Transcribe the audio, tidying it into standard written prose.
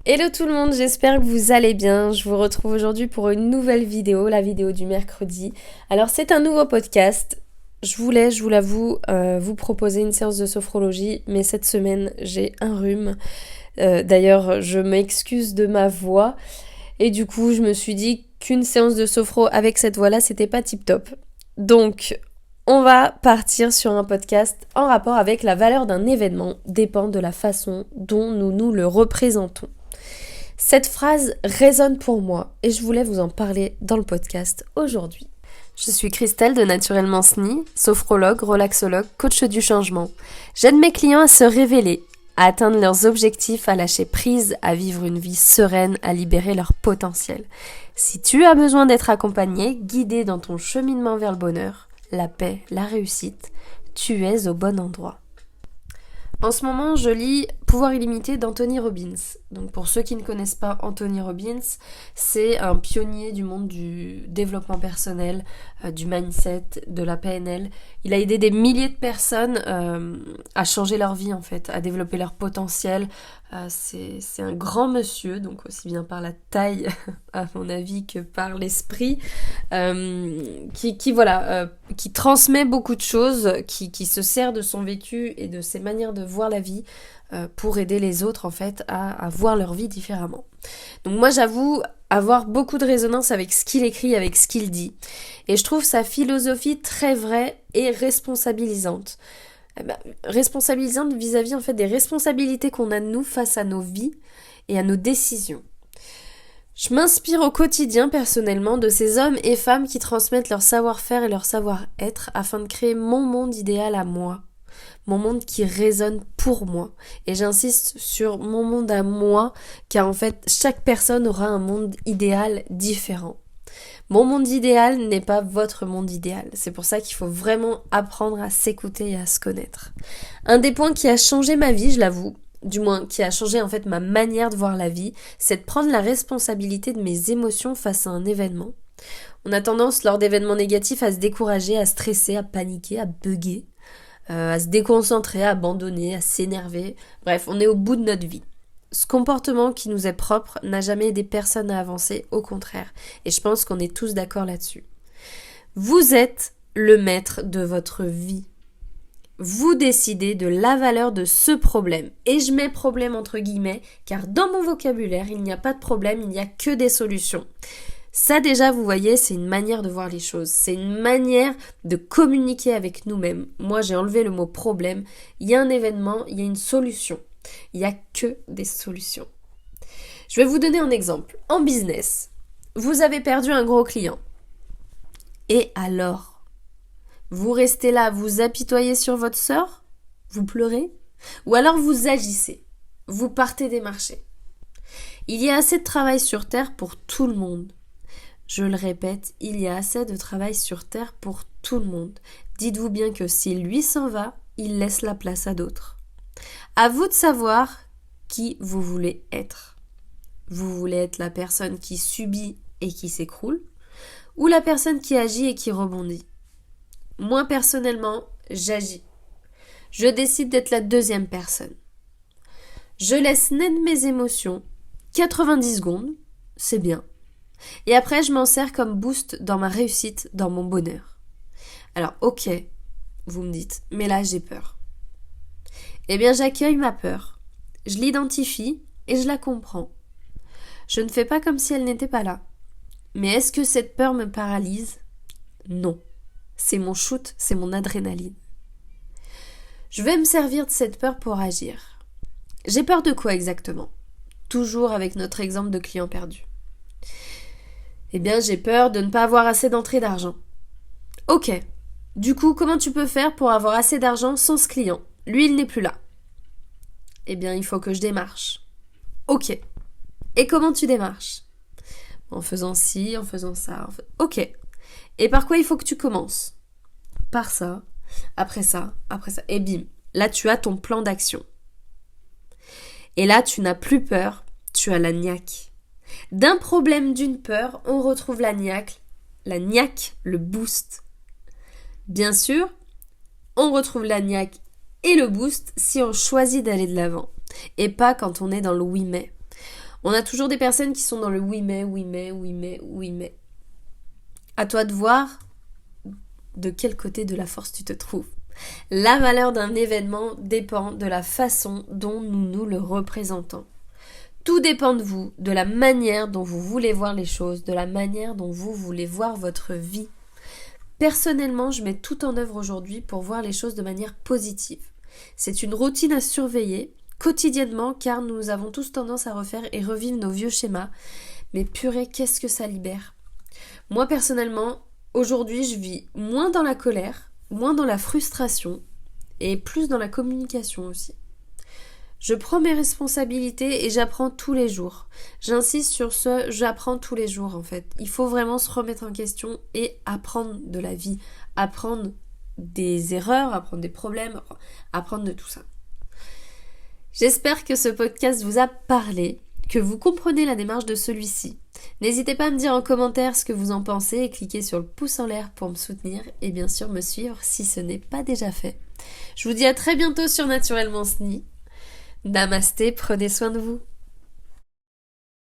Hello tout le monde, j'espère que vous allez bien. Je vous retrouve aujourd'hui pour une nouvelle vidéo, la vidéo du mercredi. Alors c'est un nouveau podcast. Je vous l'avoue, vous proposer une séance de sophrologie, mais cette semaine j'ai un rhume. D'ailleurs, je m'excuse de ma voix. Et du coup, je me suis dit qu'une séance de sophro avec cette voix-là, c'était pas tip top. Donc, on va partir sur un podcast en rapport avec la valeur d'un événement dépend de la façon dont nous nous le représentons. Cette phrase résonne pour moi et je voulais vous en parler dans le podcast aujourd'hui. Je suis Christelle de Naturellement SNI, sophrologue, relaxologue, coach du changement. J'aide mes clients à se révéler, à atteindre leurs objectifs, à lâcher prise, à vivre une vie sereine, à libérer leur potentiel. Si tu as besoin d'être accompagné, guidé dans ton cheminement vers le bonheur, la paix, la réussite, tu es au bon endroit. En ce moment, je lis Pouvoir illimité d'Anthony Robbins. Donc pour ceux qui ne connaissent pas Anthony Robbins, c'est un pionnier du monde du développement personnel, du mindset, de la PNL. Il a aidé des milliers de personnes à changer leur vie en fait, à développer leur potentiel. C'est un grand monsieur, donc aussi bien par la taille à mon avis que par l'esprit, qui transmet beaucoup de choses, qui se sert de son vécu et de ses manières de voir la vie pour aider les autres en fait à voir leur vie différemment. Donc moi j'avoue avoir beaucoup de résonance avec ce qu'il écrit, avec ce qu'il dit. Et je trouve sa philosophie très vraie et responsabilisante. Responsabilisante vis-à-vis en fait des responsabilités qu'on a de nous face à nos vies et à nos décisions. Je m'inspire au quotidien personnellement de ces hommes et femmes qui transmettent leur savoir-faire et leur savoir-être afin de créer mon monde idéal à moi. Mon monde qui résonne pour moi. Et j'insiste sur mon monde à moi, car en fait, chaque personne aura un monde idéal différent. Mon monde idéal n'est pas votre monde idéal. C'est pour ça qu'il faut vraiment apprendre à s'écouter et à se connaître. Un des points qui a changé ma vie, je l'avoue, du moins qui a changé en fait ma manière de voir la vie, c'est de prendre la responsabilité de mes émotions face à un événement. On a tendance lors d'événements négatifs à se décourager, à stresser, à paniquer, à bugger, à se déconcentrer, à abandonner, à s'énerver. Bref, on est au bout de notre vie. Ce comportement qui nous est propre n'a jamais aidé personne à avancer, au contraire. Et je pense qu'on est tous d'accord là-dessus. Vous êtes le maître de votre vie. Vous décidez de la valeur de ce problème. Et je mets problème entre guillemets, car dans mon vocabulaire, il n'y a pas de problème, il n'y a que des solutions. Ça déjà, vous voyez, c'est une manière de voir les choses. C'est une manière de communiquer avec nous-mêmes. Moi, j'ai enlevé le mot problème. Il y a un événement, il y a une solution. Il n'y a que des solutions. Je vais vous donner un exemple. En business, vous avez perdu un gros client. Et alors ? Vous restez là, vous apitoyez sur votre sort ? Vous pleurez ? Ou alors vous agissez ? Vous partez des marchés ? Il y a assez de travail sur Terre pour tout le monde. Je le répète, il y a assez de travail sur Terre pour tout le monde. Dites-vous bien que si lui s'en va, il laisse la place à d'autres. À vous de savoir qui vous voulez être. Vous voulez être la personne qui subit et qui s'écroule, ou la personne qui agit et qui rebondit. Moi personnellement, j'agis. Je décide d'être la deuxième personne. Je laisse naître mes émotions. 90 secondes, c'est bien. Et après, je m'en sers comme boost dans ma réussite, dans mon bonheur. Alors, ok, vous me dites, mais là, j'ai peur. Eh bien, j'accueille ma peur. Je l'identifie et je la comprends. Je ne fais pas comme si elle n'était pas là. Mais est-ce que cette peur me paralyse ? Non. C'est mon shoot, c'est mon adrénaline. Je vais me servir de cette peur pour agir. J'ai peur de quoi exactement ? Toujours avec notre exemple de client perdu. Eh bien, j'ai peur de ne pas avoir assez d'entrée d'argent. Ok. Du coup, comment tu peux faire pour avoir assez d'argent sans ce client ? Lui, il n'est plus là. Eh bien, il faut que je démarche. Ok. Et comment tu démarches ? En faisant ci, en faisant ça. Ok. Et par quoi il faut que tu commences ? Par ça, après ça, après ça. Et bim. Là, tu as ton plan d'action. Et là, tu n'as plus peur, tu as la niaque. D'un problème, d'une peur, on retrouve la niaque, le boost. Bien sûr, on retrouve la niaque et le boost si on choisit d'aller de l'avant et pas quand on est dans le oui mais. On a toujours des personnes qui sont dans le oui mais, oui mais, oui mais, oui mais. À toi de voir de quel côté de la force tu te trouves. La valeur d'un événement dépend de la façon dont nous nous le représentons. Tout dépend de vous, de la manière dont vous voulez voir les choses, de la manière dont vous voulez voir votre vie. Personnellement, je mets tout en œuvre aujourd'hui pour voir les choses de manière positive. C'est une routine à surveiller quotidiennement car nous avons tous tendance à refaire et revivre nos vieux schémas. Mais purée, qu'est-ce que ça libère. Moi personnellement, aujourd'hui, je vis moins dans la colère, moins dans la frustration et plus dans la communication aussi. Je prends mes responsabilités et j'apprends tous les jours. J'insiste sur ce, j'apprends tous les jours en fait. Il faut vraiment se remettre en question et apprendre de la vie, apprendre des erreurs, apprendre des problèmes, apprendre de tout ça. J'espère que ce podcast vous a parlé, que vous comprenez la démarche de celui-ci. N'hésitez pas à me dire en commentaire ce que vous en pensez et cliquez sur le pouce en l'air pour me soutenir et bien sûr me suivre si ce n'est pas déjà fait. Je vous dis à très bientôt sur Naturellement Sni. Namasté, prenez soin de vous.